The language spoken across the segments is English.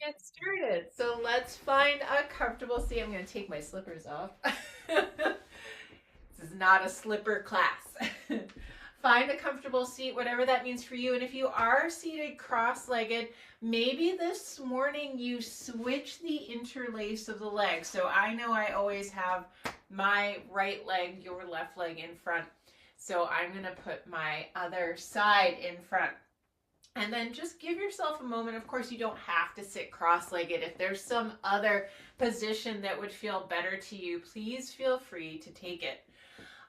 Get started. So let's find a comfortable seat. I'm going to take my slippers off. This is not a slipper class. Find a comfortable seat, whatever that means for you. And if you are seated cross-legged, maybe this morning you switch the interlace of the legs. So I know I always have my right leg, your left leg in front. So I'm going to put my other side in front. And then just give yourself a moment. Of course, you don't have to sit cross-legged. If there's some other position that would feel better to you, please feel free to take it.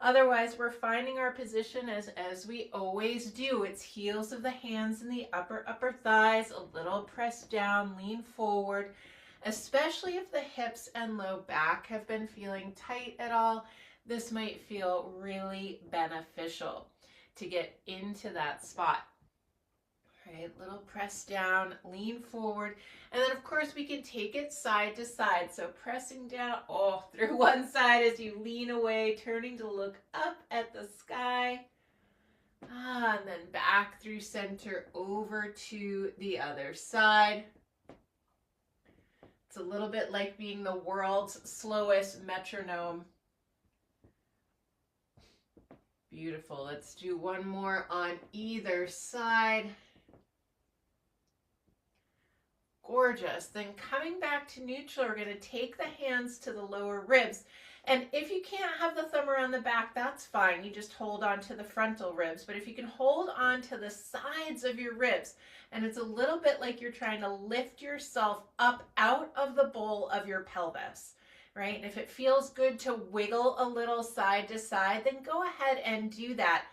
Otherwise, we're finding our position as we always do. It's heels of the hands in the upper thighs, a little press down, lean forward, especially if the hips and low back have been feeling tight at all. This might feel really beneficial to get into that spot. Right, little press down, lean forward, and then of course we can take it side to side. So pressing down, through one side as you lean away, turning to look up at the sky. And then back through center over to the other side. It's a little bit like being the world's slowest metronome. Beautiful. Let's do one more on either side. Gorgeous. Then coming back to neutral, we're going to take the hands to the lower ribs. And if you can't have the thumb around the back, that's fine. You just hold on to the frontal ribs. But if you can hold on to the sides of your ribs, and it's a little bit like you're trying to lift yourself up out of the bowl of your pelvis, right? And if it feels good to wiggle a little side to side, then go ahead and do that.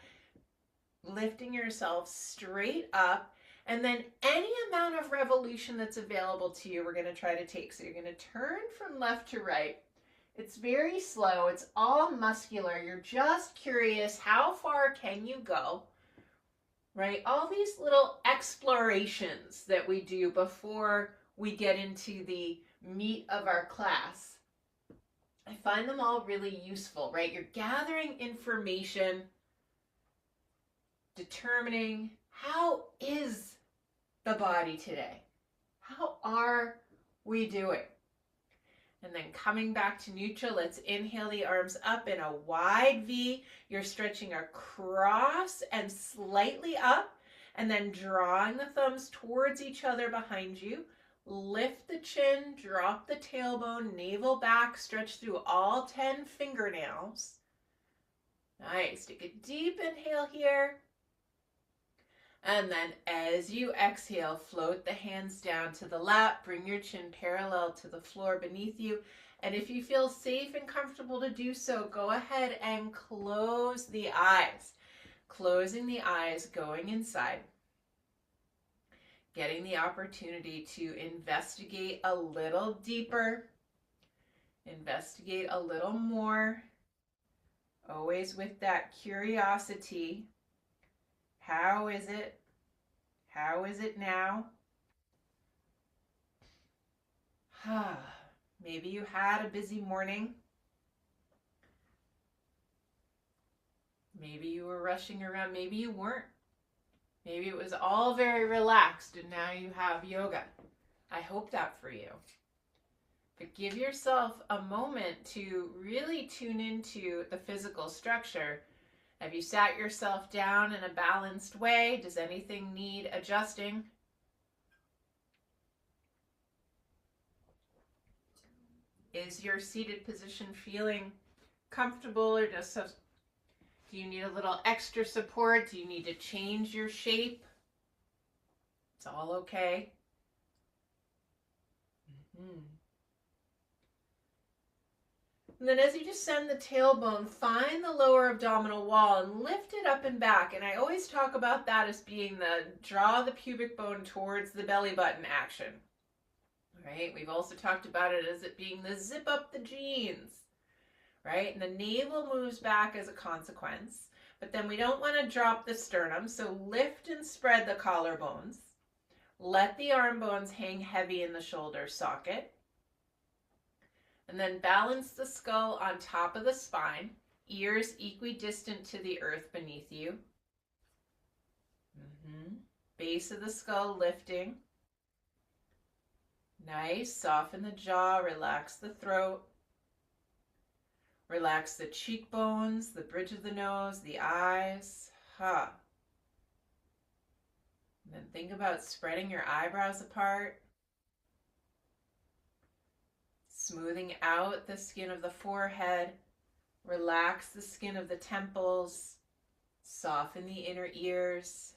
Lifting yourself straight up. And then any amount of revolution that's available to you, we're going to try to take. So you're going to turn from left to right. It's very slow. It's all muscular. You're just curious, how far can you go? Right? All these little explorations that we do before we get into the meat of our class. I find them all really useful, right? You're gathering information, determining how is the body today? How are we doing? And then coming back to neutral, let's inhale the arms up in a wide V. You're stretching across and slightly up, and then drawing the thumbs towards each other behind you. Lift the chin, drop the tailbone, navel back, stretch through all 10 fingernails. Nice. Take a deep inhale here. And then as you exhale, float the hands down to the lap, bring your chin parallel to the floor beneath you. And if you feel safe and comfortable to do so, go ahead and close the eyes. Closing the eyes, going inside. Getting the opportunity to investigate a little deeper, investigate a little more, always with that curiosity. How is it? How is it now? Maybe you had a busy morning. Maybe you were rushing around. Maybe you weren't. Maybe it was all very relaxed and now you have yoga. I hope that for you. But give yourself a moment to really tune into the physical structure. Have you sat yourself down in a balanced way? Does anything need adjusting? Is your seated position feeling comfortable, or just do you need a little extra support? Do you need to change your shape? It's all okay. And then as you descend the tailbone, find the lower abdominal wall and lift it up and back. And I always talk about that as being the draw the pubic bone towards the belly button action. Right? We've also talked about it as it being the zip up the jeans. Right? And the navel moves back as a consequence. But then we don't want to drop the sternum, so lift and spread the collarbones. Let the arm bones hang heavy in the shoulder socket. And then balance the skull on top of the spine, ears equidistant to the earth beneath you. Base of the skull lifting. Nice. Soften the jaw, relax the throat. Relax the cheekbones, the bridge of the nose, the eyes. Ha. And then think about spreading your eyebrows apart. Smoothing out the skin of the forehead. Relax the skin of the temples. Soften the inner ears.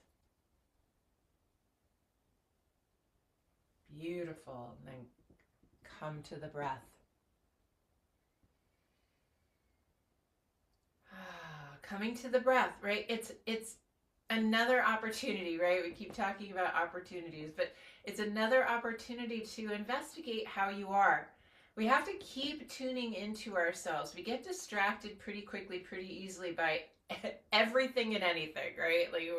Beautiful. And then come to the breath. Coming to the breath, right? It's another opportunity, right? We keep talking about opportunities, but it's another opportunity to investigate how you are. We have to keep tuning into ourselves. We get distracted pretty quickly, pretty easily by everything and anything, right? Like,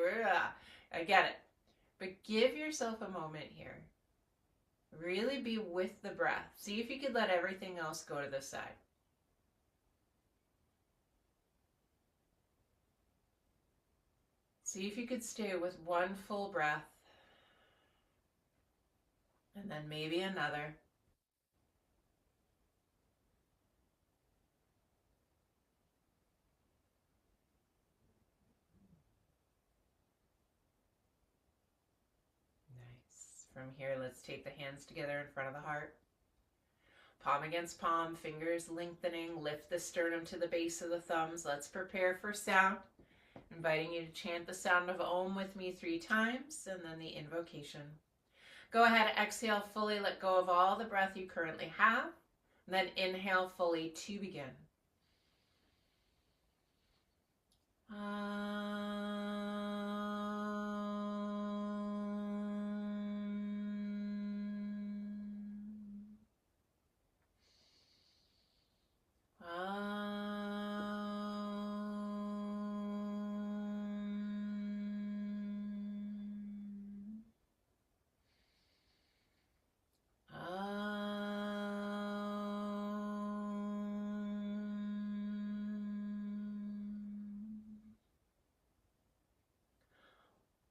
I get it. But give yourself a moment here. Really be with the breath. See if you could let everything else go to the side. See if you could stay with one full breath. And then maybe another. Nice. From here, let's take the hands together in front of the heart. Palm against palm, fingers lengthening. Lift the sternum to the base of the thumbs. Let's prepare for sound. Inviting you to chant the sound of Om with me 3 times, and then the invocation. Go ahead, exhale fully, let go of all the breath you currently have, and then inhale fully to begin.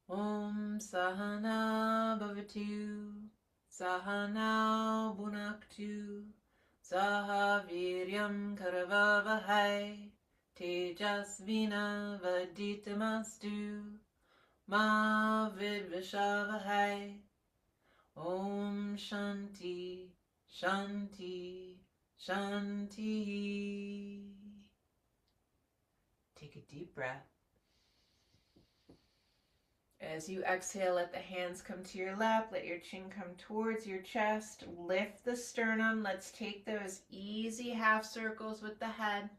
Om Sahana Bhavatu, Sahana Bhunaktu, Sahaviryam Karavavahai, Tejasvina Vaditamastu, Ma Vidvishavahai. Om Shanti, Shanti, Shanti. Take a deep breath. As you exhale, let the hands come to your lap. Let your chin come towards your chest. Lift the sternum. Let's take those easy half circles with the head.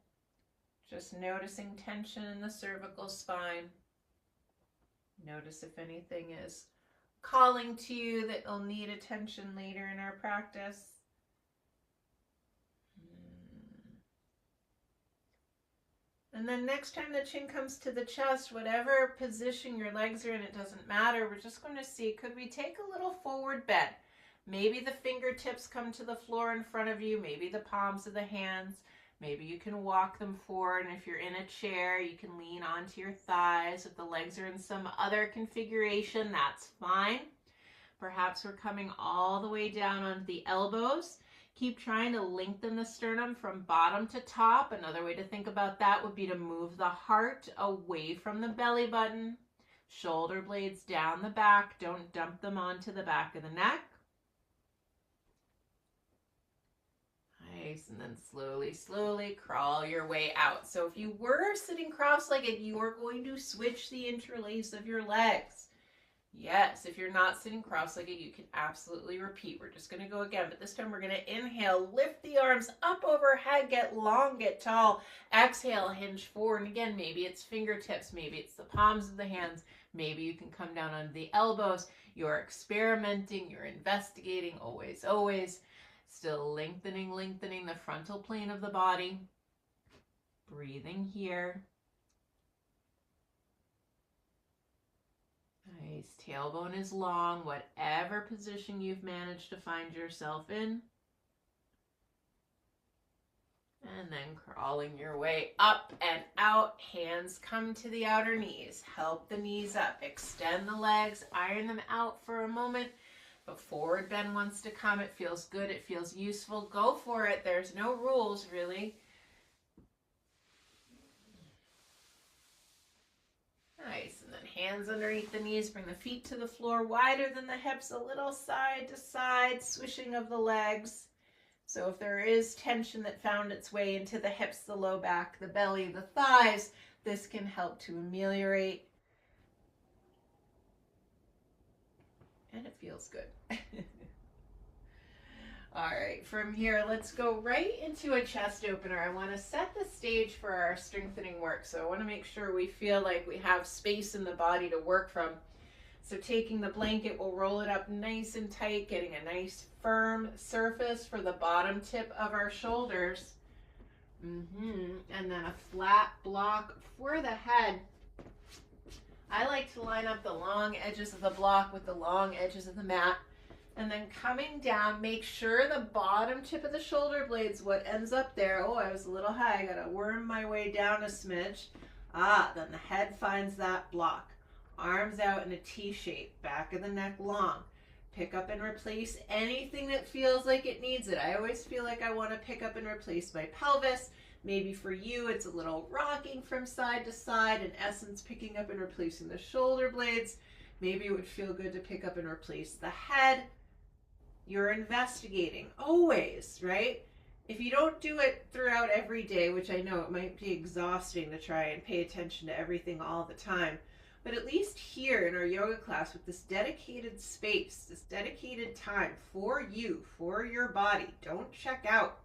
Just noticing tension in the cervical spine. Notice if anything is calling to you that will need attention later in our practice. And then next time the chin comes to the chest, whatever position your legs are in, it doesn't matter. We're just going to see, could we take a little forward bend? Maybe the fingertips come to the floor in front of you, maybe the palms of the hands. Maybe you can walk them forward, and if you're in a chair, you can lean onto your thighs. If the legs are in some other configuration, that's fine. Perhaps we're coming all the way down onto the elbows. Keep trying to lengthen the sternum from bottom to top. Another way to think about that would be to move the heart away from the belly button. Shoulder blades down the back. Don't dump them onto the back of the neck. Nice. And then slowly, slowly crawl your way out. So if you were sitting cross-legged, you are going to switch the interlace of your legs. Yes, if you're not sitting cross-legged, you can absolutely repeat. We're just going to go again, but this time we're going to inhale, lift the arms up overhead, get long, get tall. Exhale, hinge forward, and again, maybe it's fingertips, maybe it's the palms of the hands, maybe you can come down onto the elbows. You're experimenting, you're investigating, always, always. Still lengthening the frontal plane of the body. Breathing here. Nice. Tailbone is long, whatever position you've managed to find yourself in. And then crawling your way up and out. Hands come to the outer knees. Help the knees up. Extend the legs. Iron them out for a moment. But forward bend wants to come. It feels good. It feels useful. Go for it. There's no rules, really. Nice. And then hands underneath the knees. Bring the feet to the floor, wider than the hips, a little side to side, swishing of the legs. So if there is tension that found its way into the hips, the low back, the belly, the thighs, this can help to ameliorate. And it feels good. All right, from here, let's go right into a chest opener. I want to set the stage for our strengthening work. So I want to make sure we feel like we have space in the body to work from. So taking the blanket, we'll roll it up nice and tight, getting a nice firm surface for the bottom tip of our shoulders. And then a flat block for the head. I like to line up the long edges of the block with the long edges of the mat. And then coming down, make sure the bottom tip of the shoulder blade's what ends up there. Oh, I was a little high. I gotta worm my way down a smidge. Then the head finds that block. Arms out in a T shape, back of the neck long. Pick up and replace anything that feels like it needs it. I always feel like I want to pick up and replace my pelvis. Maybe for you, it's a little rocking from side to side, in essence, picking up and replacing the shoulder blades. Maybe it would feel good to pick up and replace the head. You're investigating, always, right? If you don't do it throughout every day, which I know it might be exhausting to try and pay attention to everything all the time, but at least here in our yoga class with this dedicated space, this dedicated time for you, for your body, don't check out.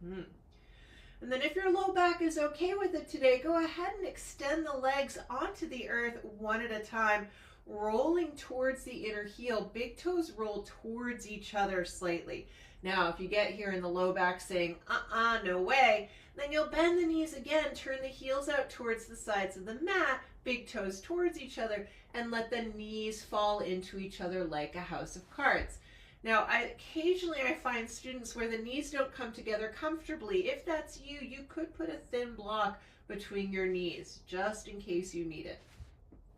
And then if your low back is okay with it today, go ahead and extend the legs onto the earth one at a time, rolling towards the inner heel. Big toes roll towards each other slightly. Now, if you get here in the low back saying, no way, then you'll bend the knees again, turn the heels out towards the sides of the mat, big toes towards each other, and let the knees fall into each other like a house of cards. Now, occasionally I find students where the knees don't come together comfortably. If that's you, you could put a thin block between your knees, just in case you need it.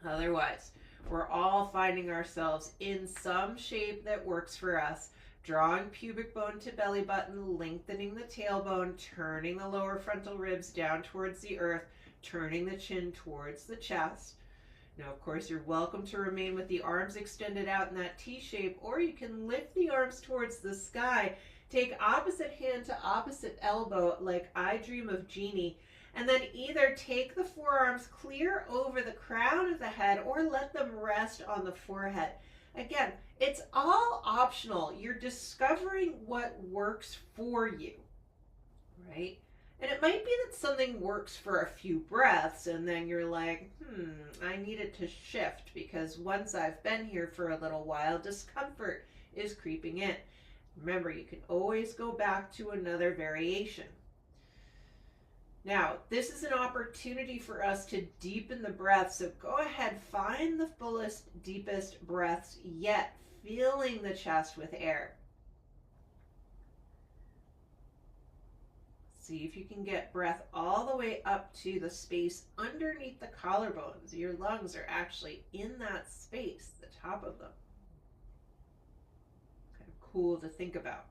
Otherwise, we're all finding ourselves in some shape that works for us. Drawing pubic bone to belly button, lengthening the tailbone, turning the lower frontal ribs down towards the earth, turning the chin towards the chest. Now, of course, you're welcome to remain with the arms extended out in that T shape, or you can lift the arms towards the sky. Take opposite hand to opposite elbow like I Dream of Jeannie, and then either take the forearms clear over the crown of the head or let them rest on the forehead. Again, it's all optional. You're discovering what works for you, right? And it might be that something works for a few breaths and then you're like, I need it to shift because once I've been here for a little while, discomfort is creeping in. Remember, you can always go back to another variation. Now, this is an opportunity for us to deepen the breath, so go ahead, find the fullest, deepest breaths yet, filling the chest with air. See if you can get breath all the way up to the space underneath the collarbones. Your lungs are actually in that space, the top of them. Kind of cool to think about.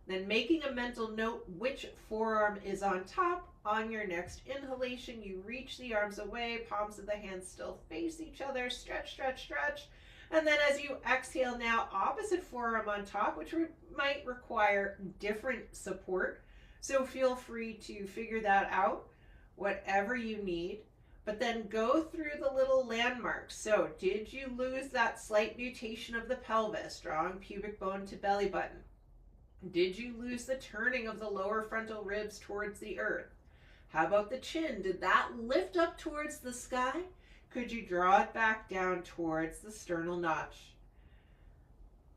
Then making a mental note which forearm is on top. On your next inhalation, you reach the arms away, palms of the hands still face each other, stretch, stretch, stretch. And then as you exhale now, opposite forearm on top, which might require different support. So feel free to figure that out, whatever you need. But then go through the little landmarks. So did you lose that slight nutation of the pelvis, drawing pubic bone to belly button? Did you lose the turning of the lower frontal ribs towards the earth? How about the chin? Did that lift up towards the sky? Could you draw it back down towards the sternal notch?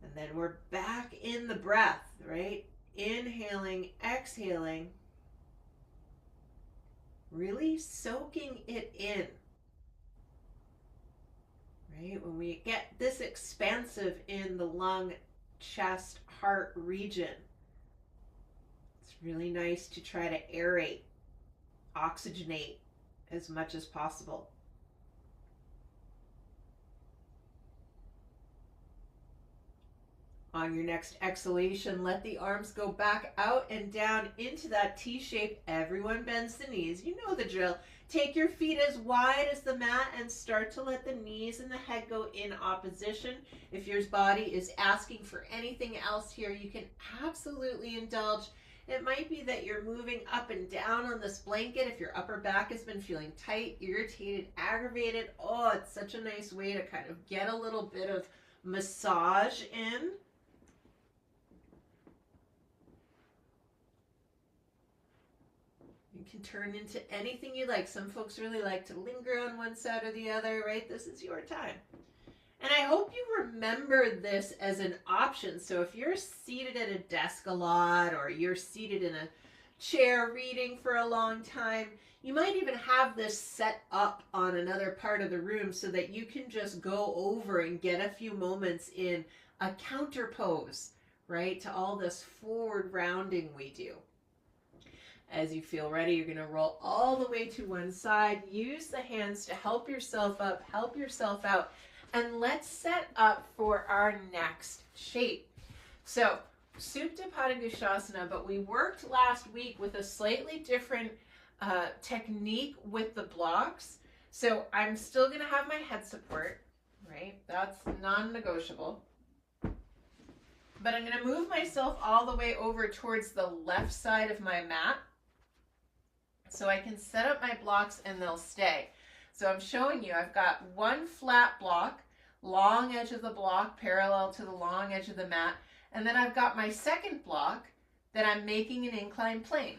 And then we're back in the breath, right? Inhaling, exhaling, really soaking it in, right? When we get this expansive in the lung, chest, heart region, it's really nice to try to aerate, oxygenate as much as possible. On your next exhalation, let the arms go back out and down into that T shape. Everyone bends the knees. You know the drill. Take your feet as wide as the mat and start to let the knees and the head go in opposition. If your body is asking for anything else here, you can absolutely indulge. It might be that you're moving up and down on this blanket if your upper back has been feeling tight, irritated, aggravated. Oh, it's such a nice way to kind of get a little bit of massage in. You can turn into anything you like. Some folks really like to linger on one side or the other, right? This is your time. And I hope you remember this as an option. So if you're seated at a desk a lot, or you're seated in a chair reading for a long time, you might even have this set up on another part of the room so that you can just go over and get a few moments in a counter pose, right? To all this forward rounding we do. As you feel ready, you're going to roll all the way to one side. Use the hands to help yourself up, help yourself out. And let's set up for our next shape. So, Supta Padangusthasana, but we worked last week with a slightly different technique with the blocks. So I'm still going to have my head support, right? That's non-negotiable. But I'm going to move myself all the way over towards the left side of my mat so I can set up my blocks and they'll stay. So I'm showing you, I've got one flat block, long edge of the block parallel to the long edge of the mat, and then I've got my second block that I'm making an inclined plane,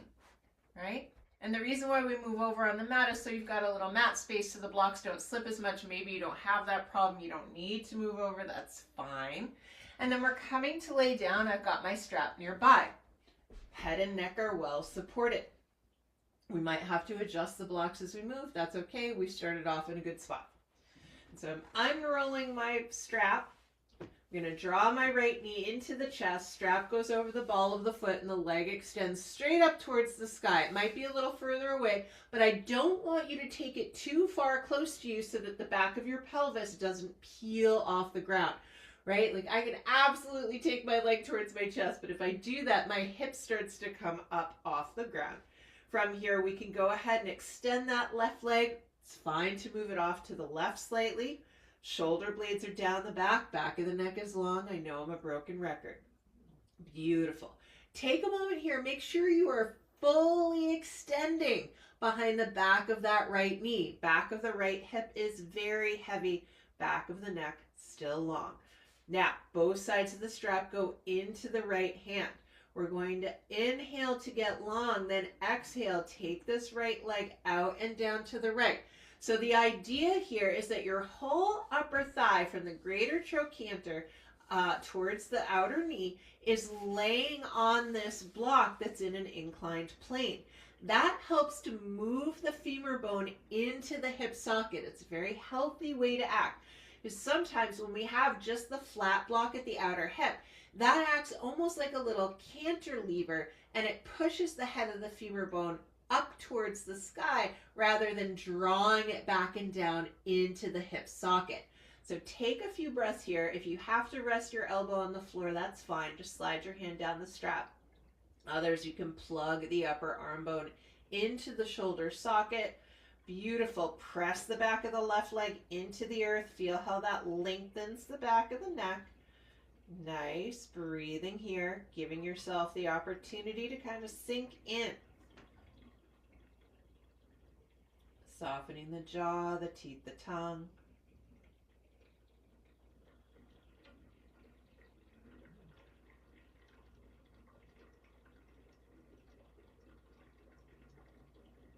right? And the reason why we move over on the mat is so you've got a little mat space so the blocks don't slip as much. Maybe you don't have that problem, you don't need to move over, that's fine. And then we're coming to lay down, I've got my strap nearby. Head and neck are well supported. We might have to adjust the blocks as we move, that's okay, we started off in a good spot. So I'm unrolling my strap. I'm going to draw my right knee into the chest. Strap goes over the ball of the foot and the leg extends straight up towards the sky. It might be a little further away, but I don't want you to take it too far close to you so that the back of your pelvis doesn't peel off the ground, right? Like I can absolutely take my leg towards my chest, but if I do that, my hip starts to come up off the ground. From here, we can go ahead and extend that left leg. It's fine to move it off to the left slightly. Shoulder blades are down the back. Back of the neck is long. I know I'm a broken record. Beautiful. Take a moment here. Make sure you are fully extending behind the back of that right knee. Back of the right hip is very heavy. Back of the neck still long. Now, both sides of the strap go into the right hand. We're going to inhale to get long, then exhale, take this right leg out and down to the right. So the idea here is that your whole upper thigh from the greater trochanter towards the outer knee is laying on this block that's in an inclined plane. That helps to move the femur bone into the hip socket. It's a very healthy way to act. Because sometimes when we have just the flat block at the outer hip, that acts almost like a little cantilever and it pushes the head of the femur bone up towards the sky rather than drawing it back and down into the hip socket. So take a few breaths here. If you have to rest your elbow on the floor, that's fine. Just slide your hand down the strap. Others, you can plug the upper arm bone into the shoulder socket. Beautiful. Press the back of the left leg into the earth. Feel how that lengthens the back of the neck. Nice. Breathing here, giving yourself the opportunity to kind of sink in. Softening the jaw, the teeth, the tongue.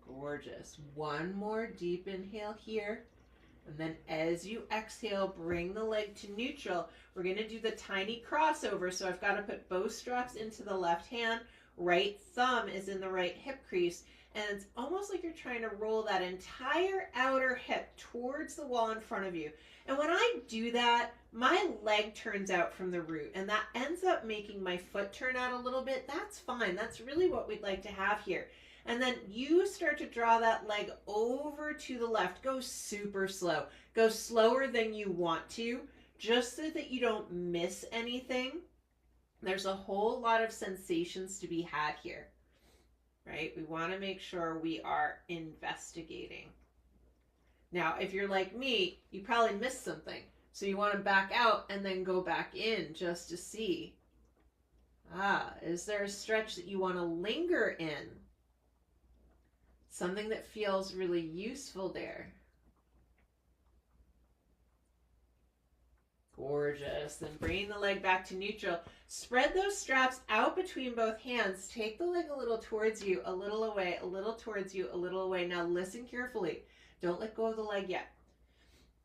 Gorgeous. One more deep inhale here. And then as you exhale, bring the leg to neutral. We're going to do the tiny crossover. So I've got to put both straps into the left hand. Right thumb is in the right hip crease. And it's almost like you're trying to roll that entire outer hip towards the wall in front of you. And when I do that, my leg turns out from the root. And that ends up making my foot turn out a little bit. That's fine. That's really what we'd like to have here. And then you start to draw that leg over to the left. Go super slow. Go slower than you want to, just so that you don't miss anything. There's a whole lot of sensations to be had here, right? We want to make sure we are investigating. Now, if you're like me, you probably missed something. So you want to back out and then go back in just to see. Is there a stretch that you want to linger in? Something that feels really useful there. Gorgeous. Then bring the leg back to neutral. Spread those straps out between both hands. Take the leg a little towards you, a little away, a little towards you, a little away. Now listen carefully. Don't let go of the leg yet.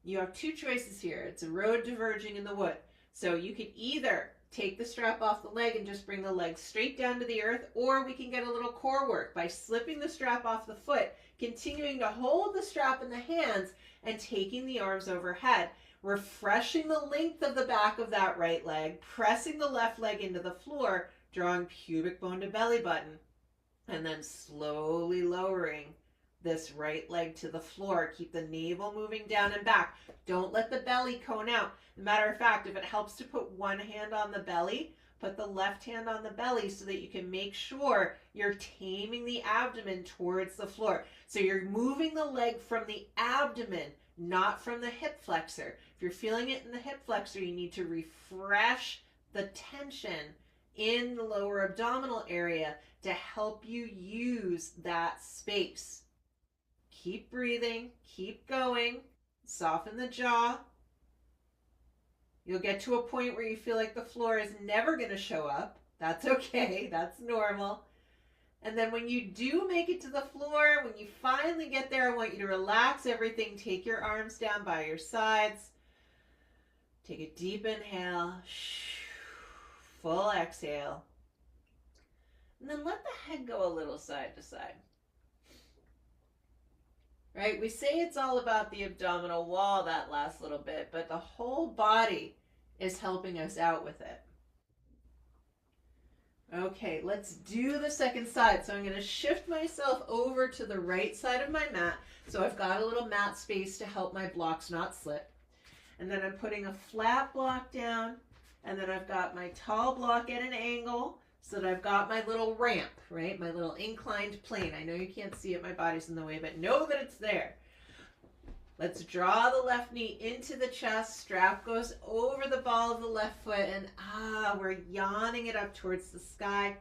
You have two choices here. It's a road diverging in the wood. So you could either take the strap off the leg and just bring the leg straight down to the earth, or we can get a little core work by slipping the strap off the foot, continuing to hold the strap in the hands and taking the arms overhead, refreshing the length of the back of that right leg, pressing the left leg into the floor, drawing pubic bone to belly button, and then slowly lowering this right leg to the floor. Keep the navel moving down and back. Don't let the belly cone out. As a matter of fact, if it helps to put one hand on the belly, put the left hand on the belly so that you can make sure you're taming the abdomen towards the floor. So you're moving the leg from the abdomen, not from the hip flexor. If you're feeling it in the hip flexor, you need to refresh the tension in the lower abdominal area to help you use that space. Keep breathing, keep going, soften the jaw. You'll get to a point where you feel like the floor is never going to show up. That's okay, that's normal. And then when you do make it to the floor, when you finally get there, I want you to relax everything. Take your arms down by your sides. Take a deep inhale, full exhale. And then let the head go a little side to side. Right? We say it's all about the abdominal wall, that last little bit, but the whole body is helping us out with it. Okay, let's do the second side. So I'm going to shift myself over to the right side of my mat. So I've got a little mat space to help my blocks not slip. And then I'm putting a flat block down, and then I've got my tall block at an angle, so that I've got my little ramp, right? My little inclined plane. I know you can't see it, my body's in the way, but know that it's there. Let's draw the left knee into the chest. Strap goes over the ball of the left foot, and we're yawning it up towards the sky.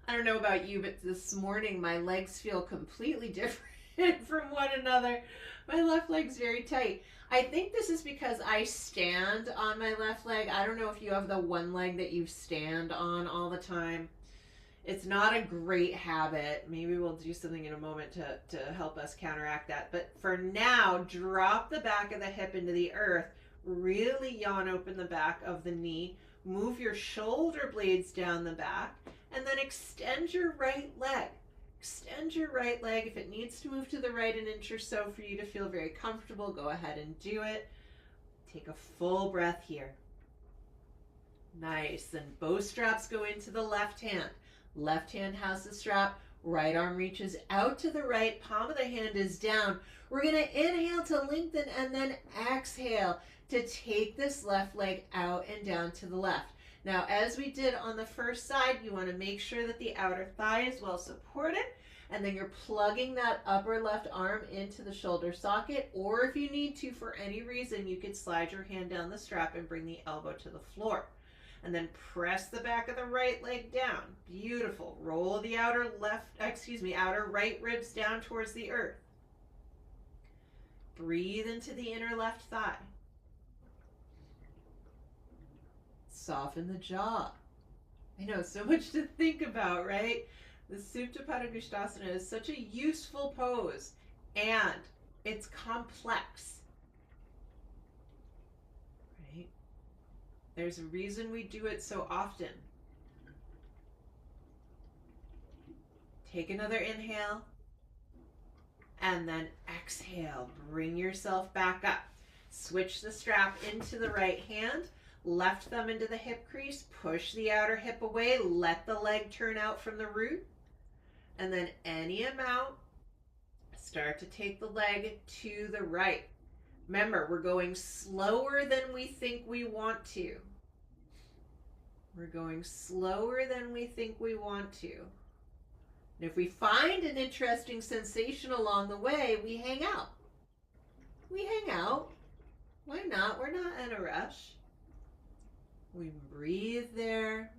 I don't know about you, but this morning my legs feel completely different from one another. My left leg's very tight. I think this is because I stand on my left leg. I don't know if you have the one leg that you stand on all the time. It's not a great habit. Maybe we'll do something in a moment to help us counteract that. But for now, drop the back of the hip into the earth. Really yawn open the back of the knee. Move your shoulder blades down the back. And then extend your right leg. Extend your right leg. If it needs to move to the right an inch or so for you to feel very comfortable, go ahead and do it. Take a full breath here. Nice. Then both straps go into the left hand. Left hand has the strap. Right arm reaches out to the right. Palm of the hand is down. We're going to inhale to lengthen and then exhale to take this left leg out and down to the left. Now, as we did on the first side, you want to make sure that the outer thigh is well supported, and then you're plugging that upper left arm into the shoulder socket, or if you need to, for any reason, you could slide your hand down the strap and bring the elbow to the floor. And then press the back of the right leg down. Beautiful. Roll the outer right ribs down towards the earth. Breathe into the inner left thigh. Soften the jaw. I know, so much to think about, right? The Supta Padangusthasana is such a useful pose, and it's complex, right? There's a reason we do it so often. Take another inhale, and then exhale. Bring yourself back up. Switch the strap into the right hand. Left thumb into the hip crease, push the outer hip away, let the leg turn out from the root, and then any amount, start to take the leg to the right. Remember, we're going slower than we think we want to. We're going slower than we think we want to. And if we find an interesting sensation along the way, we hang out. We hang out. Why not? We're not in a rush. We breathe there.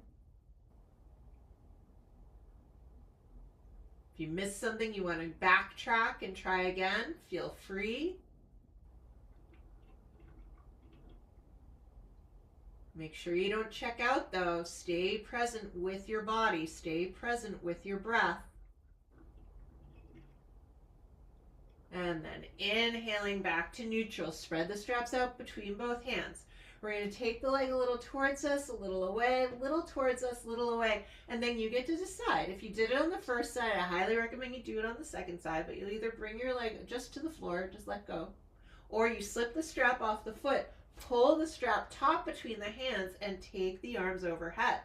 If you miss something, you want to backtrack and try again, feel free. Make sure you don't check out though. Stay present with your body. Stay present with your breath. And then inhaling back to neutral. Spread the straps out between both hands. We're going to take the leg a little towards us, a little away, a little towards us, a little away. And then you get to decide. If you did it on the first side, I highly recommend you do it on the second side. But you'll either bring your leg just to the floor, just let go. Or you slip the strap off the foot, pull the strap taut between the hands, and take the arms overhead.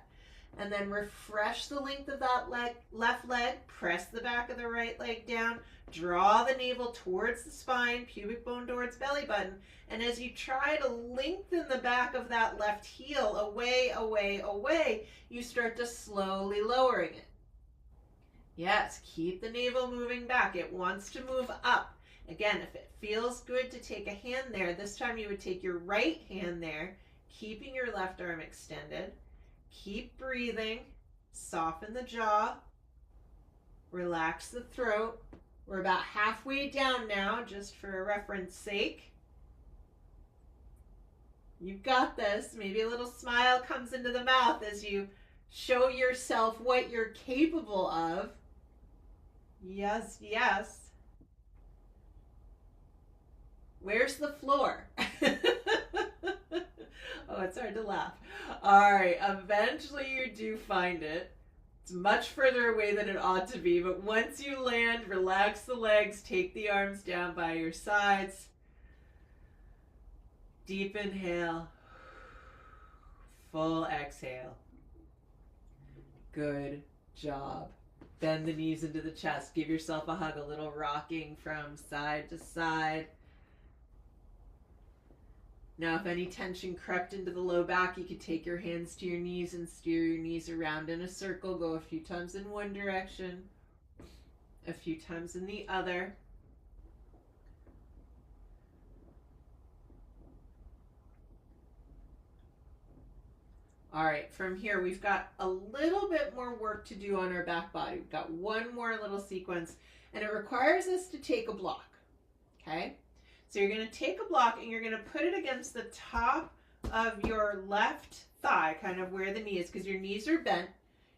And then refresh the length of that left leg, press the back of the right leg down, draw the navel towards the spine, pubic bone towards belly button. And as you try to lengthen the back of that left heel away, away, away, you start to slowly lowering it. Yes, keep the navel moving back. It wants to move up. Again, if it feels good to take a hand there, this time you would take your right hand there, keeping your left arm extended. Keep breathing. Soften the jaw. Relax the throat. We're about halfway down now, just for a reference sake. You've got this. Maybe a little smile comes into the mouth as you show yourself what you're capable of. Yes, yes. Where's the floor? Oh, it's hard to laugh. All right, eventually you do find it. It's much further away than it ought to be, but once you land, relax the legs, take the arms down by your sides. Deep inhale, full exhale. Good job. Bend the knees into the chest. Give yourself a hug, a little rocking from side to side. Now, if any tension crept into the low back, you could take your hands to your knees and steer your knees around in a circle. Go a few times in one direction, a few times in the other. All right, from here, we've got a little bit more work to do on our back body. We've got one more little sequence, and it requires us to take a block, okay? So you're going to take a block, and you're going to put it against the top of your left thigh, kind of where the knee is, because your knees are bent,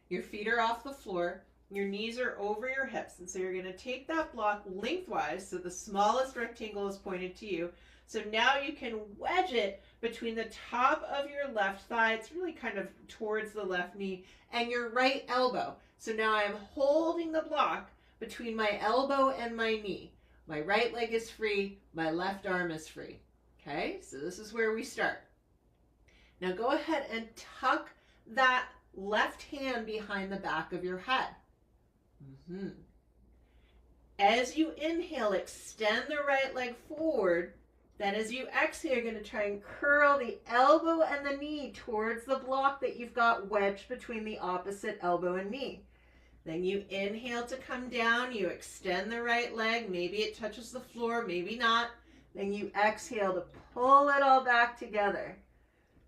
your feet are off the floor, your knees are over your hips. And so you're going to take that block lengthwise, so the smallest rectangle is pointed to you. So now you can wedge it between the top of your left thigh, it's really kind of towards the left knee, and your right elbow. So now I'm holding the block between my elbow and my knee. My right leg is free, my left arm is free. Okay, so this is where we start. Now go ahead and tuck that left hand behind the back of your head. As you inhale, extend the right leg forward. Then as you exhale, you're going to try and curl the elbow and the knee towards the block that you've got wedged between the opposite elbow and knee. Then you inhale to come down, you extend the right leg, maybe it touches the floor, maybe not. Then you exhale to pull it all back together.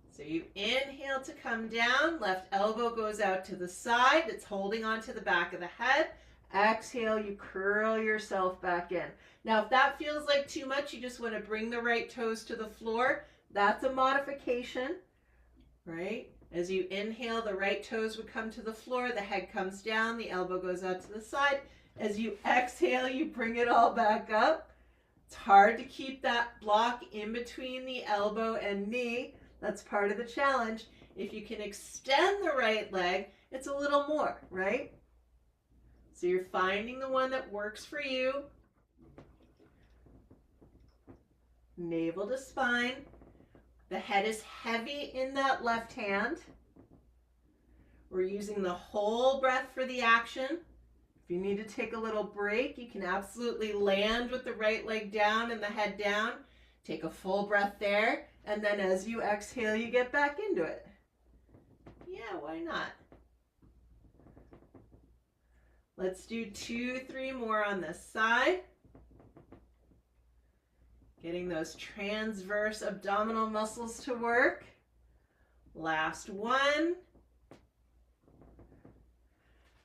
So you inhale to come down, left elbow goes out to the side, it's holding onto the back of the head. Exhale, you curl yourself back in. Now, if that feels like too much, you just want to bring the right toes to the floor. That's a modification, right? As you inhale, the right toes would come to the floor, the head comes down, the elbow goes out to the side. As you exhale, you bring it all back up. It's hard to keep that block in between the elbow and knee. That's part of the challenge. If you can extend the right leg, it's a little more, right? So you're finding the one that works for you. Navel to spine. The head is heavy in that left hand. We're using the whole breath for the action. If you need to take a little break, you can absolutely land with the right leg down and the head down. Take a full breath there, and then as you exhale, you get back into it. Yeah, why not? Let's do 2, 3 more on this side. Getting those transverse abdominal muscles to work. Last one.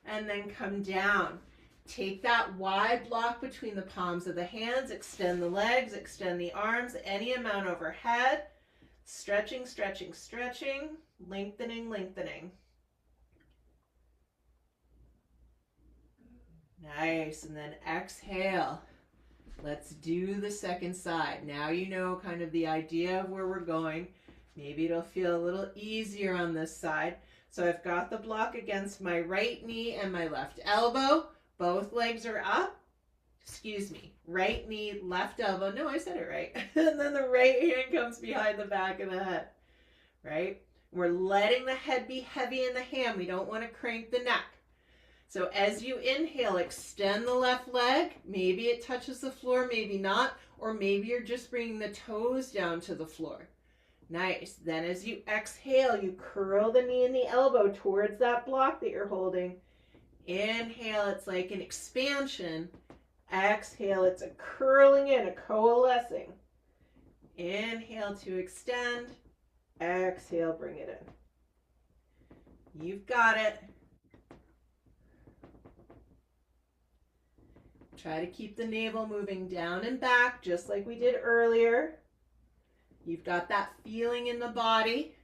And then come down. Take that wide block between the palms of the hands, extend the legs, extend the arms, any amount overhead. Stretching, stretching, stretching, lengthening, lengthening. Nice, and then exhale. Let's do the second side. Now you know kind of the idea of where we're going. Maybe it'll feel a little easier on this side. So I've got the block against my right knee and my left elbow. Both legs are up. Excuse me. Right knee, left elbow. No, I said it right. And then the right hand comes behind the back of the head. Right? We're letting the head be heavy in the hand. We don't want to crank the neck. So as you inhale, extend the left leg. Maybe it touches the floor, maybe not. Or maybe you're just bringing the toes down to the floor. Nice. Then as you exhale, you curl the knee and the elbow towards that block that you're holding. Inhale, it's like an expansion. Exhale, it's a curling in, a coalescing. Inhale to extend. Exhale, bring it in. You've got it. Try to keep the navel moving down and back, just like we did earlier. You've got that feeling in the body.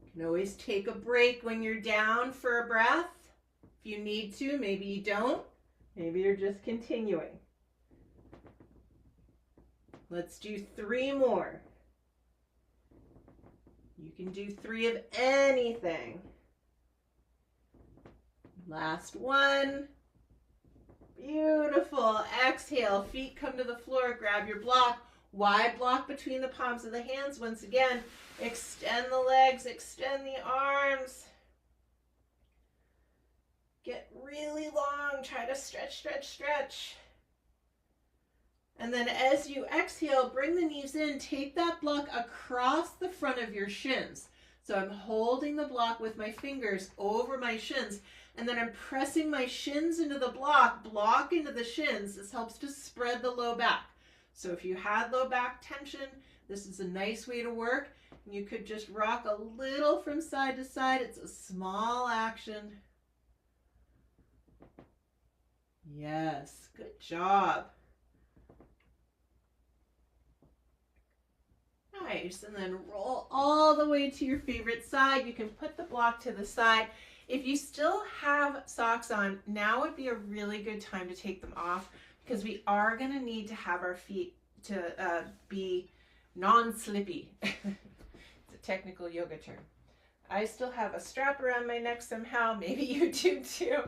You can always take a break when you're down for a breath. If you need to, maybe you don't. Maybe you're just continuing. Let's do 3 more. You can do 3 of anything. Last one. Beautiful. Exhale. Feet come to the floor. Grab your block. Wide block between the palms of the hands. Once again, extend the legs. Extend the arms. Get really long. Try to stretch, stretch, stretch. And then as you exhale, bring the knees in. Take that block across the front of your shins. So I'm holding the block with my fingers over my shins. And then I'm pressing my shins into the block into the shins. This helps to spread the low back. So if you had low back tension, this is a nice way to work. You could just rock a little from side to side. It's a small action. Yes, good job. Nice, and then roll all the way to your favorite side. You can put the block to the side. If you still have socks on, now would be a really good time to take them off because we are going to need to have our feet to be non-slippy. It's a technical yoga term. I still have a strap around my neck somehow. Maybe you do too.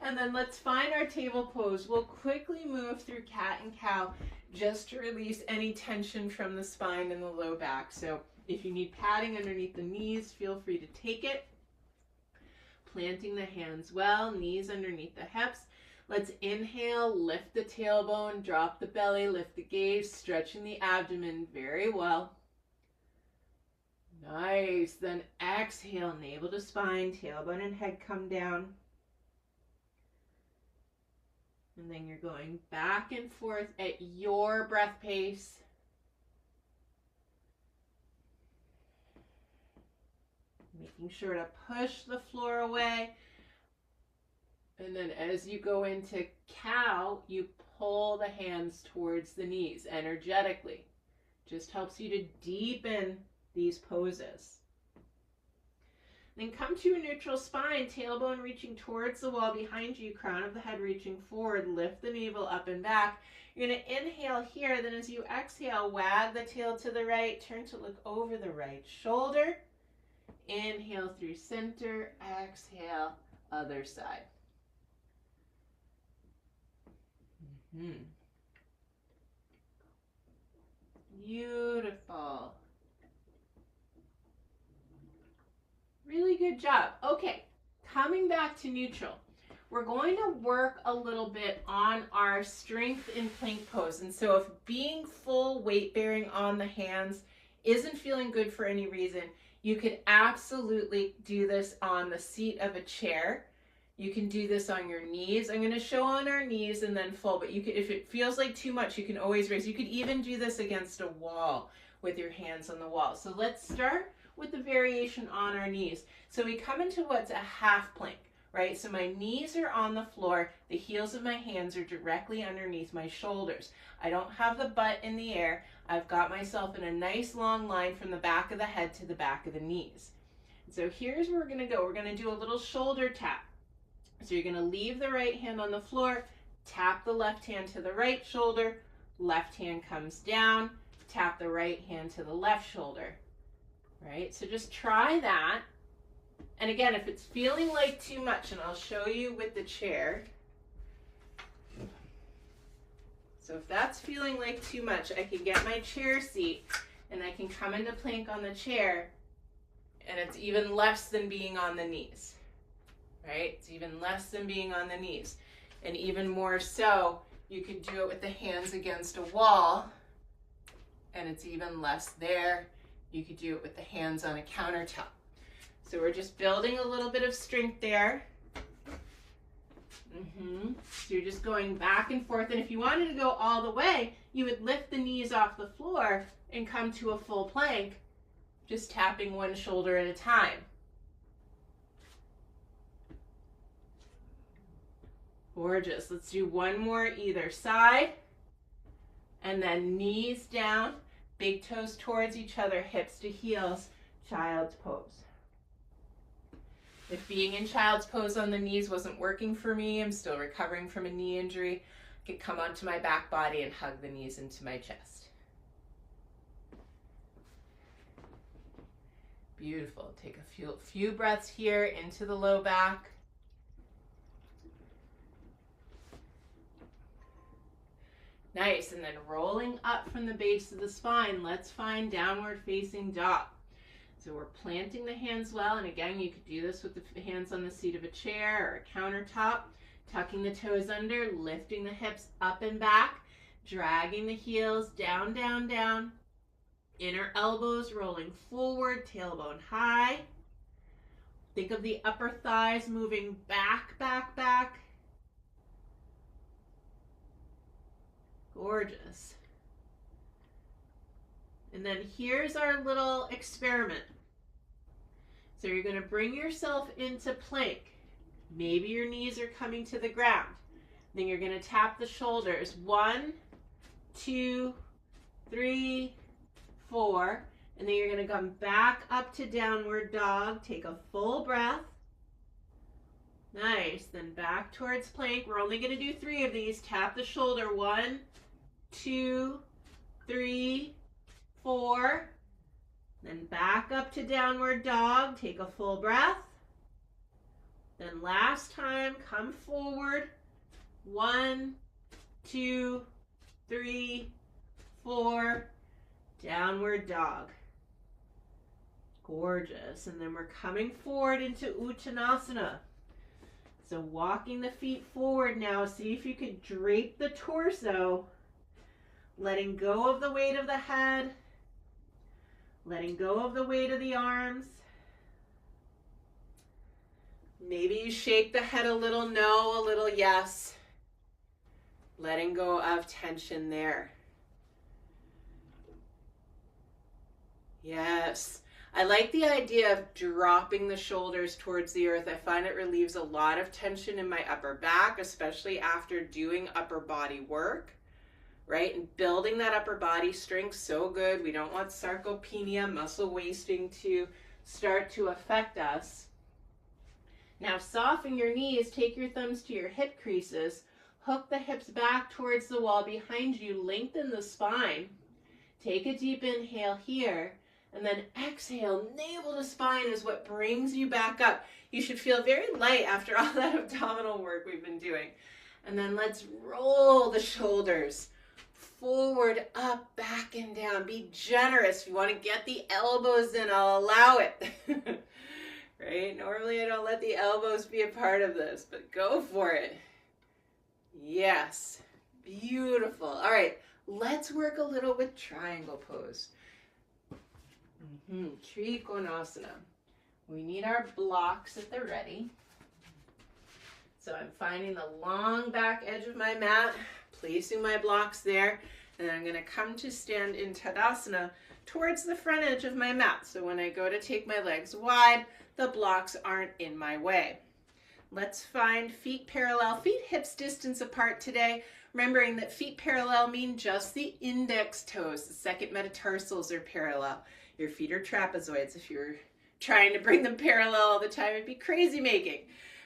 And then let's find our table pose. We'll quickly move through cat and cow just to release any tension from the spine and the low back. So if you need padding underneath the knees, feel free to take it. Planting the hands well, knees underneath the hips. Let's inhale, lift the tailbone, drop the belly, lift the gaze, stretching the abdomen very well. Nice. Then exhale, navel to spine, tailbone and head come down. And then you're going back and forth at your breath pace. Making sure to push the floor away. And then as you go into cow, you pull the hands towards the knees energetically. Just helps you to deepen these poses. Then come to a neutral spine, tailbone reaching towards the wall behind you, crown of the head reaching forward, lift the navel up and back. You're going to inhale here, then as you exhale, wag the tail to the right, turn to look over the right shoulder. Inhale through center, exhale, other side. Beautiful. Really good job. Okay, coming back to neutral. we're going to work a little bit on our strength in plank pose. And so if being full weight bearing on the hands isn't feeling good for any reason, you could absolutely do this on the seat of a chair. You can do this on your knees. I'm going to show on our knees and then full, but you could, if it feels like too much, you can always raise. You could even do this against a wall with your hands on the wall. So let's start with the variation on our knees. So we come into what's a half plank, right? So my knees are on the floor. The heels of my hands are directly underneath my shoulders. I don't have the butt in the air. I've got myself in a nice long line from the back of the head to the back of the knees. So here's where we're going to go. We're going to do a little shoulder tap. So you're going to leave the right hand on the floor, tap the left hand to the right shoulder, left hand comes down, tap the right hand to the left shoulder, right? So just try that. And again, if it's feeling like too much, and I'll show you with the chair. So if that's feeling like too much, I can get my chair seat and I can come into plank on the chair, and it's even less than being on the knees. Right? It's even less than being on the knees. And even more so, you could do it with the hands against a wall, and it's even less there. You could do it with the hands on a countertop. So we're just building a little bit of strength there. So you're just going back and forth. And if you wanted to go all the way, you would lift the knees off the floor and come to a full plank, just tapping one shoulder at a time. Gorgeous. Let's do one more either side. And then knees down, big toes towards each other, hips to heels, child's pose. If being in child's pose on the knees wasn't working for me, I'm still recovering from a knee injury, I could come onto my back body and hug the knees into my chest. Beautiful. Take a few breaths here into the low back. Nice, and then rolling up from the base of the spine, let's find downward facing dog. So we're planting the hands well, and again, you could do this with the hands on the seat of a chair or a countertop, tucking the toes under, lifting the hips up and back, dragging the heels down, down, down, inner elbows rolling forward, tailbone high. Think of the upper thighs moving back, back, back. Gorgeous. And then here's our little experiment. So you're going to bring yourself into plank. Maybe your knees are coming to the ground. Then you're going to tap the shoulders. 1, 2, 3, 4. And then you're going to come back up to downward dog. Take a full breath. Nice. Then back towards plank. We're only going to do 3 of these. Tap the shoulder. 1, 2, 3, 4. Then back up to downward dog. Take a full breath. Then last time, come forward. 1, 2, 3, 4. Downward dog. Gorgeous. And then we're coming forward into Uttanasana. So walking the feet forward now. See if you could drape the torso. Letting go of the weight of the head. Letting go of the weight of the arms. Maybe you shake the head a little no, a little yes. Letting go of tension there. Yes. I like the idea of dropping the shoulders towards the earth. I find it relieves a lot of tension in my upper back, especially after doing upper body work. Right? And building that upper body strength, so good. We don't want sarcopenia, muscle wasting to start to affect us. Now soften your knees, take your thumbs to your hip creases, hook the hips back towards the wall behind you, lengthen the spine. Take a deep inhale here, and then exhale, navel to spine is what brings you back up. You should feel very light after all that abdominal work we've been doing. And then let's roll the shoulders. Forward, up, back, and down. Be generous. If you want to get the elbows in, I'll allow it. right? Normally I don't let the elbows be a part of this, but go for it. Yes, beautiful. All right, let's work a little with triangle pose. Trikonasana. We need our blocks at the ready. So I'm finding the long back edge of my mat, placing my blocks there, and I'm going to come to stand in Tadasana towards the front edge of my mat. So when I go to take my legs wide, the blocks aren't in my way. Let's find feet parallel, feet hips distance apart today, remembering that feet parallel mean just the index toes. The second metatarsals are parallel. Your feet are trapezoids. If you're trying to bring them parallel all the time, it'd be crazy making.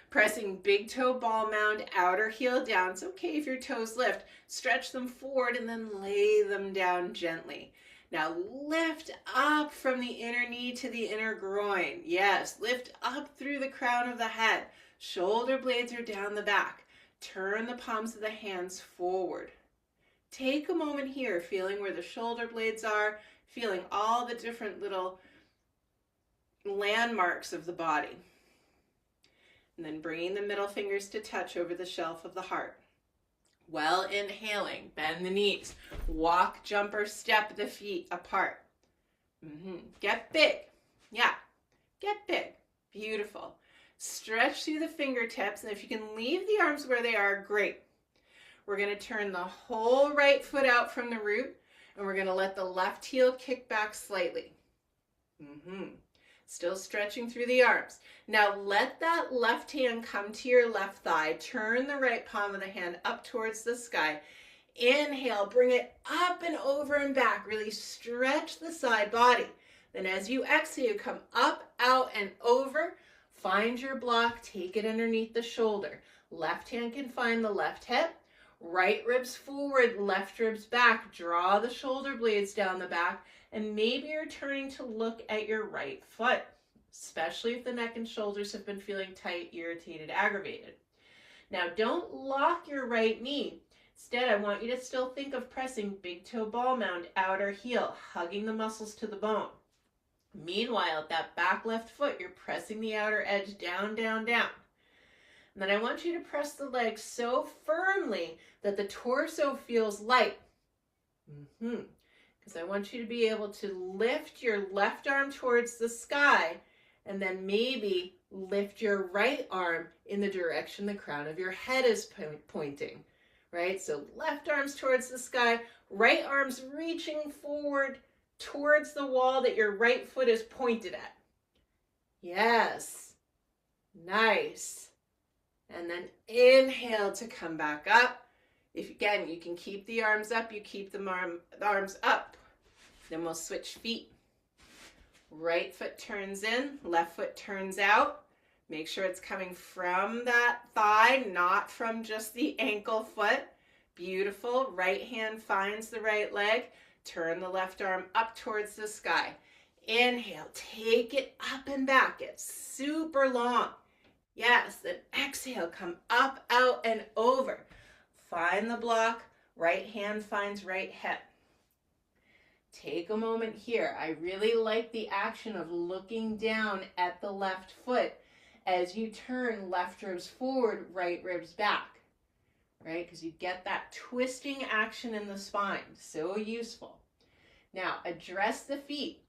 Pressing big toe ball mound, outer heel down. It's okay if your toes lift. Stretch them forward and then lay them down gently. Now lift up from the inner knee to the inner groin. Yes, lift up through the crown of the head. Shoulder blades are down the back. Turn the palms of the hands forward. Take a moment here, feeling where the shoulder blades are, feeling all the different little landmarks of the body. And then bringing the middle fingers to touch over the shelf of the heart. While inhaling, bend the knees. Walk, jump, or step the feet apart. Get big. Yeah, get big. Beautiful. Stretch through the fingertips, and if you can leave the arms where they are, great. We're going to turn the whole right foot out from the root, and we're going to let the left heel kick back slightly. Still stretching through the arms. Now let that left hand come to your left thigh. Turn the right palm of the hand up towards the sky. Inhale, bring it up and over and back. Really stretch the side body. Then as you exhale, come up, out, and over. Find your block, take it underneath the shoulder. Left hand can find the left hip. Right ribs forward, left ribs back. Draw the shoulder blades down the back. And maybe you're turning to look at your right foot, especially if the neck and shoulders have been feeling tight, irritated, aggravated. Now don't lock your right knee. Instead, I want you to still think of pressing big toe ball mound, outer heel, hugging the muscles to the bone. Meanwhile, at that back left foot, you're pressing the outer edge down, down, down. And then I want you to press the legs so firmly that the torso feels light. Because I want you to be able to lift your left arm towards the sky and then maybe lift your right arm in the direction the crown of your head is pointing, right? So left arms towards the sky, right arms reaching forward towards the wall that your right foot is pointed at. Yes, nice. And then inhale to come back up. If again, you can keep the arms up, you keep the arms up. Then we'll switch feet. Right foot turns in, left foot turns out. Make sure it's coming from that thigh, not from just the ankle foot. Beautiful. Right hand finds the right leg. Turn the left arm up towards the sky. Inhale, take it up and back. It's super long. Yes, then exhale, come up, out, and over. Find the block. Right hand finds right hip. Take a moment here. I really like the action of looking down at the left foot as you turn left ribs forward, right ribs back, right? Because you get that twisting action in the spine. So useful. Now, address the feet.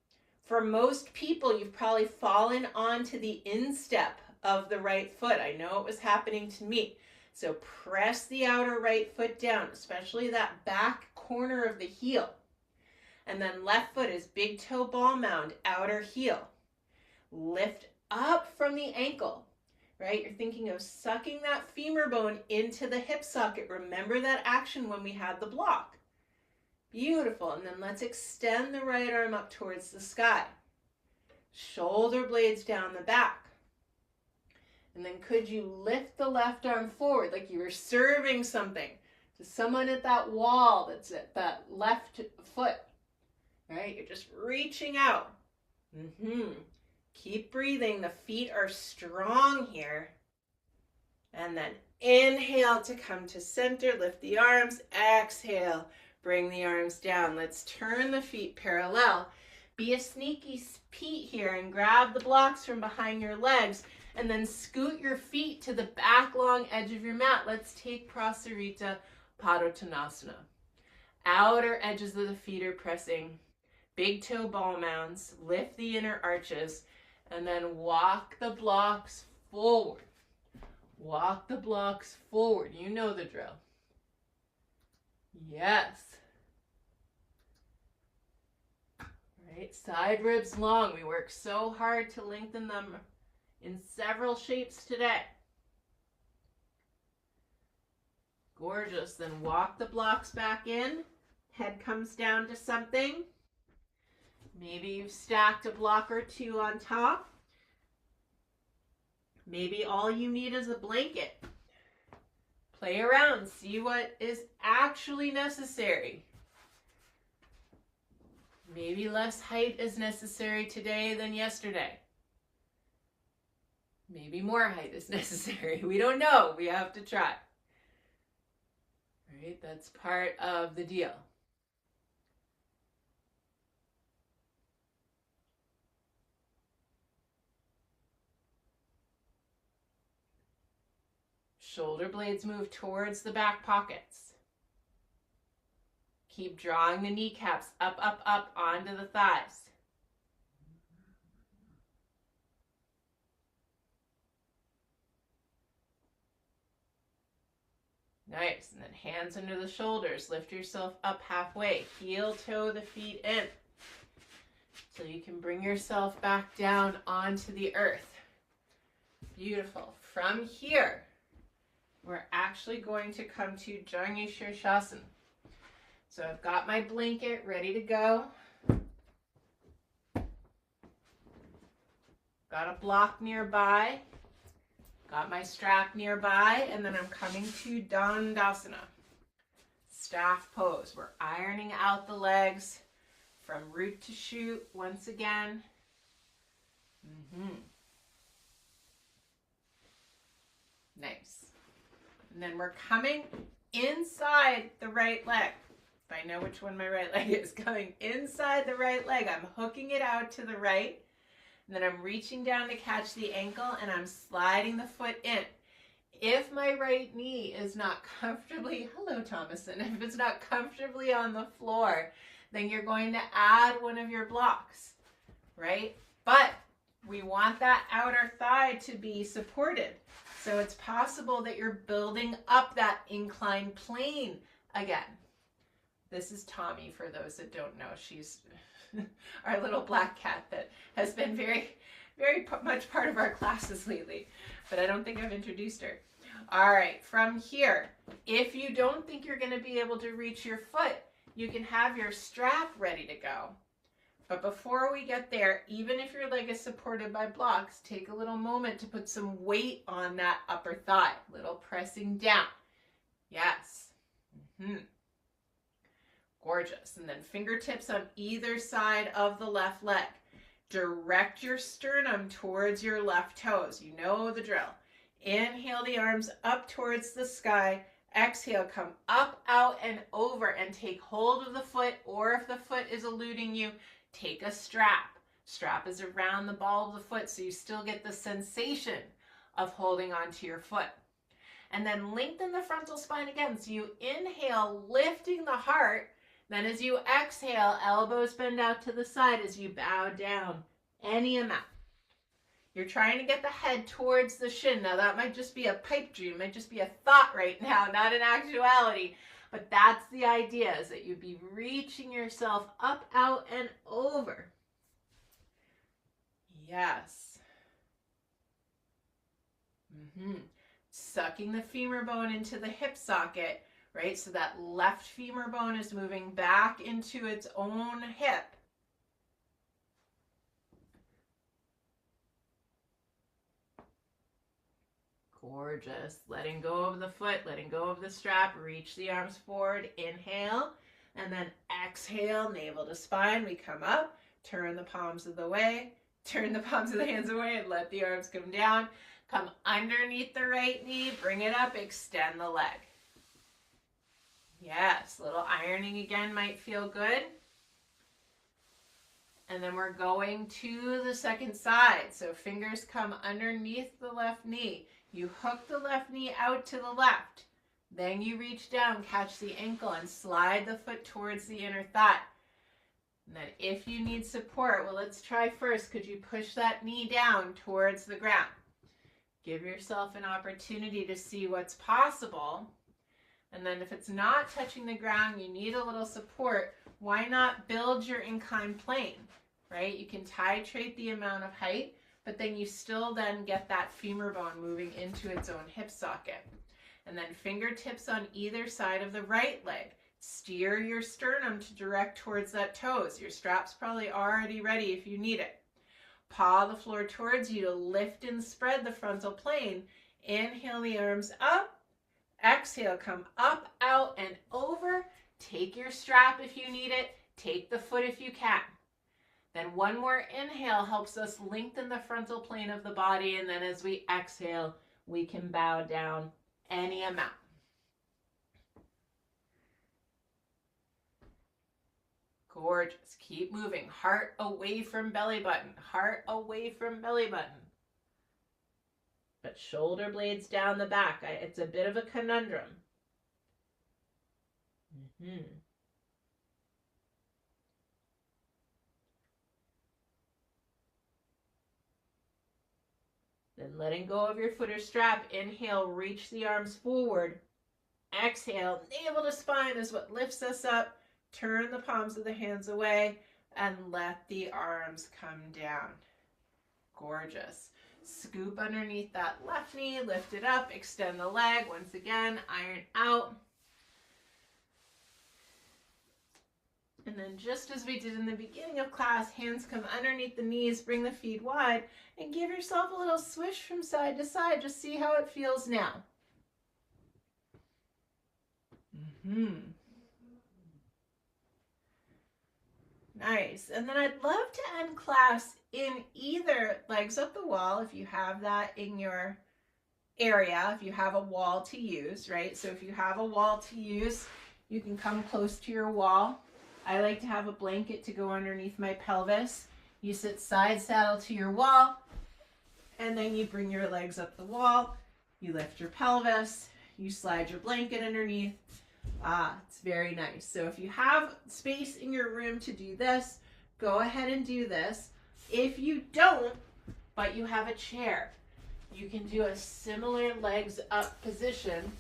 For most people, you've probably fallen onto the instep of the right foot. I know it was happening to me. So press the outer right foot down, especially that back corner of the heel. And then left foot is big toe ball mound, outer heel. Lift up from the ankle, right? You're thinking of sucking that femur bone into the hip socket. Remember that action when we had the block. Beautiful. And then let's extend the right arm up towards the sky. Shoulder blades down the back. And then could you lift the left arm forward like you were serving something to someone at that wall that's at that left foot, right? You're just reaching out. Keep breathing. The feet are strong here. And then inhale to come to center. Lift the arms. Exhale. Bring the arms down. Let's turn the feet parallel. Be a sneaky Pete here and grab the blocks from behind your legs and then scoot your feet to the back long edge of your mat. Let's take Prasarita Padottanasana. Outer edges of the feet are pressing. Big toe ball mounds. Lift the inner arches and then walk the blocks forward. Walk the blocks forward. You know the drill. Yes. Right, side ribs long. We work so hard to lengthen them in several shapes today. Gorgeous. Then walk the blocks back in. Head comes down to something. Maybe you've stacked a block or two on top. Maybe all you need is a blanket. Play around. See what is actually necessary. Maybe less height is necessary today than yesterday. Maybe more height is necessary. We don't know. We have to try. Right? That's part of the deal. Shoulder blades move towards the back pockets. Keep drawing the kneecaps up, up, up onto the thighs. Nice. And then hands under the shoulders. Lift yourself up halfway. Heel toe the feet in. So you can bring yourself back down onto the earth. Beautiful. From here, we're actually going to come to Janu Shirshasana. So I've got my blanket ready to go. Got a block nearby. Got my strap nearby, and then I'm coming to Dandasana. Staff pose. We're ironing out the legs from root to shoot once again. Nice. And then we're coming inside the right leg. If I know which one my right leg is, coming inside the right leg. I'm hooking it out to the right. And then I'm reaching down to catch the ankle and I'm sliding the foot in. If my right knee is not comfortably, hello Thomason, if it's not comfortably on the floor, then you're going to add one of your blocks, right? But we want that outer thigh to be supported. So it's possible that you're building up that inclined plane again. This is Tommy, for those that don't know. She's our little black cat that has been very, very much part of our classes lately, but I don't think I've introduced her. All right, from here, if you don't think you're going to be able to reach your foot, you can have your strap ready to go. But before we get there, even if your leg is supported by blocks, take a little moment to put some weight on that upper thigh. Little pressing down. Yes. Gorgeous. And then fingertips on either side of the left leg. Direct your sternum towards your left toes. You know the drill. Inhale the arms up towards the sky. Exhale, come up, out, and over, and take hold of the foot, or if the foot is eluding you, take a strap. Strap is around the ball of the foot, so you still get the sensation of holding onto your foot. And then lengthen the frontal spine again. So you inhale, lifting the heart. Then as you exhale, elbows bend out to the side as you bow down any amount. You're trying to get the head towards the shin. Now that might just be a pipe dream, might just be a thought right now, not an actuality. But that's the idea, is that you'd be reaching yourself up, out, and over. Yes. Sucking the femur bone into the hip socket, right? So that left femur bone is moving back into its own hip. Gorgeous. Letting go of the foot, letting go of the strap, reach the arms forward, inhale, and then exhale, navel to spine. We come up, turn the palms of the way, turn the palms of the hands away, and let the arms come down. Come underneath the right knee, bring it up, extend the leg. Yes, little ironing again might feel good. And then we're going to the second side. So fingers come underneath the left knee. You hook the left knee out to the left. Then you reach down, catch the ankle, and slide the foot towards the inner thigh. And then if you need support, well, let's try first. Could you push that knee down towards the ground? Give yourself an opportunity to see what's possible. And then if it's not touching the ground, you need a little support, why not build your inclined plane, right? You can titrate the amount of height, but then you still then get that femur bone moving into its own hip socket. And then fingertips on either side of the right leg. Steer your sternum to direct towards that toes. Your strap's probably already ready if you need it. Paw the floor towards you to lift and spread the frontal plane. Inhale the arms up. Exhale, come up, out, and over. Take your strap if you need it. Take the foot if you can. Then one more inhale helps us lengthen the frontal plane of the body. And then as we exhale, we can bow down any amount. Gorgeous. Keep moving. Heart away from belly button. Heart away from belly button. But shoulder blades down the back. It's a bit of a conundrum. Then letting go of your foot or strap. Inhale, reach the arms forward. Exhale, navel to spine is what lifts us up. Turn the palms of the hands away and let the arms come down. Gorgeous. Scoop underneath that left knee, lift it up, extend the leg. Once again, iron out. And then just as we did in the beginning of class, hands come underneath the knees, bring the feet wide, and give yourself a little swish from side to side. Just see how it feels now. Nice. And then I'd love to end class in either legs up the wall, if you have that in your area, if you have a wall to use, right? So if you have a wall to use, you can come close to your wall. I like to have a blanket to go underneath my pelvis. You sit side saddle to your wall, and then you bring your legs up the wall. You lift your pelvis. You slide your blanket underneath. It's very nice. So if you have space in your room to do this, go ahead and do this. If you don't, but you have a chair, you can do a similar legs up position.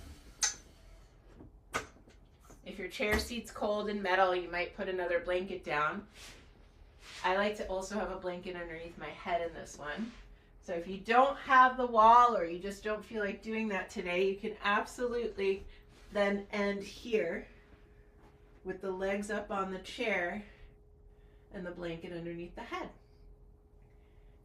If your chair seat's cold and metal, you might put another blanket down. I like to also have a blanket underneath my head in this one. So if you don't have the wall or you just don't feel like doing that today, you can absolutely then end here with the legs up on the chair and the blanket underneath the head.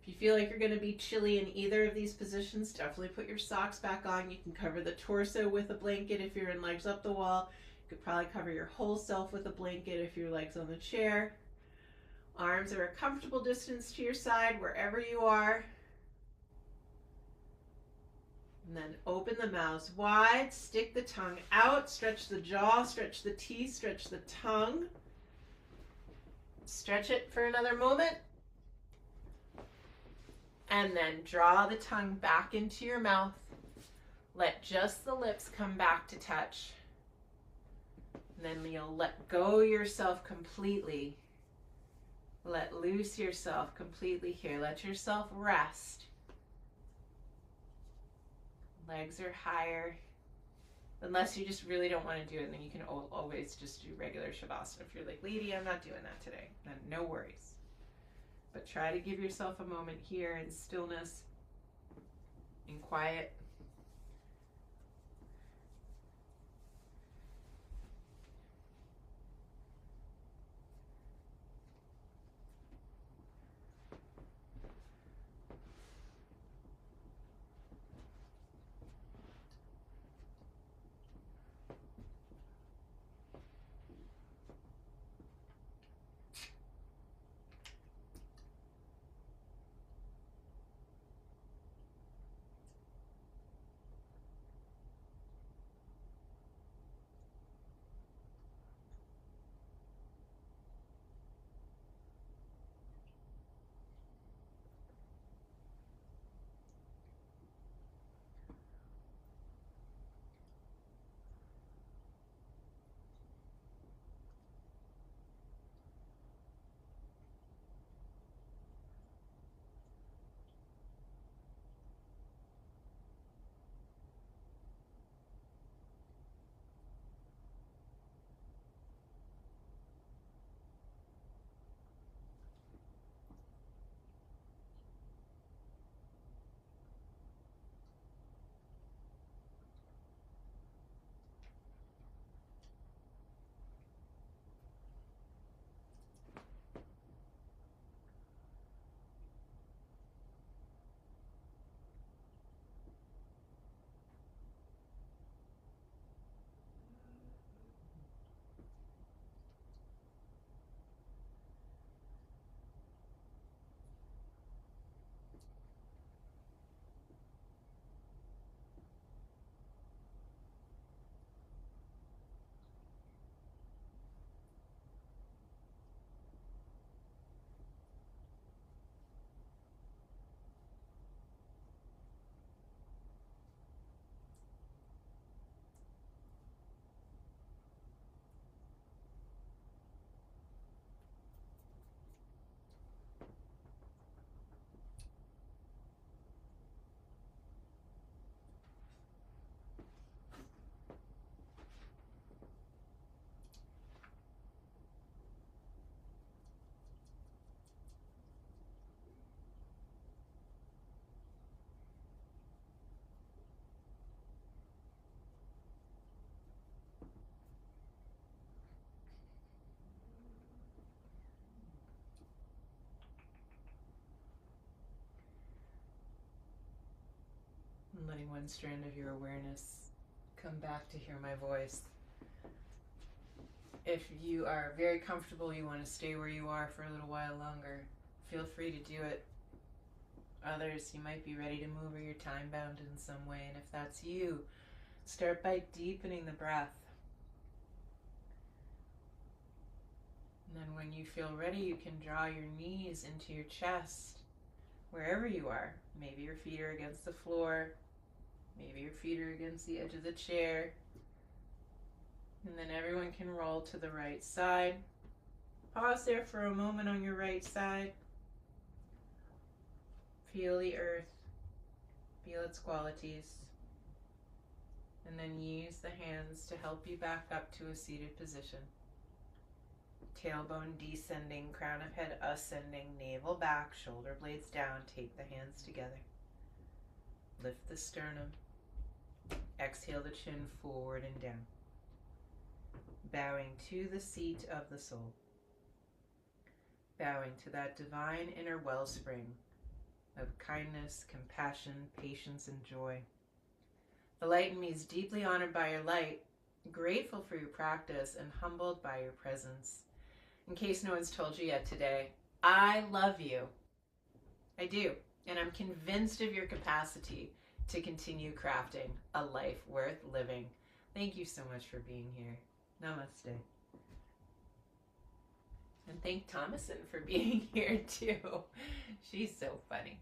If you feel like you're going to be chilly in either of these positions, definitely put your socks back on. You can cover the torso with a blanket if you're in legs up the wall. You could probably cover your whole self with a blanket if your legs on the chair. Arms are a comfortable distance to your side wherever you are. And then open the mouths wide, stick the tongue out, stretch the jaw, stretch the teeth, stretch the tongue. Stretch it for another moment. And then draw the tongue back into your mouth. Let just the lips come back to touch. And then you'll let go yourself completely. Let loose yourself completely here. Let yourself rest. Legs are higher. Unless you just really don't want to do it, then you can always just do regular Shavasana. If you're like, lady, I'm not doing that today, then no worries. But try to give yourself a moment here in stillness, in quiet. And letting one strand of your awareness come back to hear my voice. If you are very comfortable, you want to stay where you are for a little while longer, feel free to do it. Others, you might be ready to move or you're time bound in some way. And if that's you, start by deepening the breath. And then when you feel ready, you can draw your knees into your chest, wherever you are. Maybe your feet are against the floor. Maybe your feet are against the edge of the chair. And then everyone can roll to the right side. Pause there for a moment on your right side. Feel the earth. Feel its qualities. And then use the hands to help you back up to a seated position. Tailbone descending, crown of head ascending, navel back, shoulder blades down. Take the hands together. Lift the sternum. Exhale the chin forward and down. Bowing to the seat of the soul. Bowing to that divine inner wellspring of kindness, compassion, patience, and joy. The light in me is deeply honored by your light, grateful for your practice, and humbled by your presence. In case no one's told you yet today, I love you. I do. And I'm convinced of your capacity to continue crafting a life worth living. Thank you so much for being here. Namaste. And thank Thomason for being here too. She's so funny.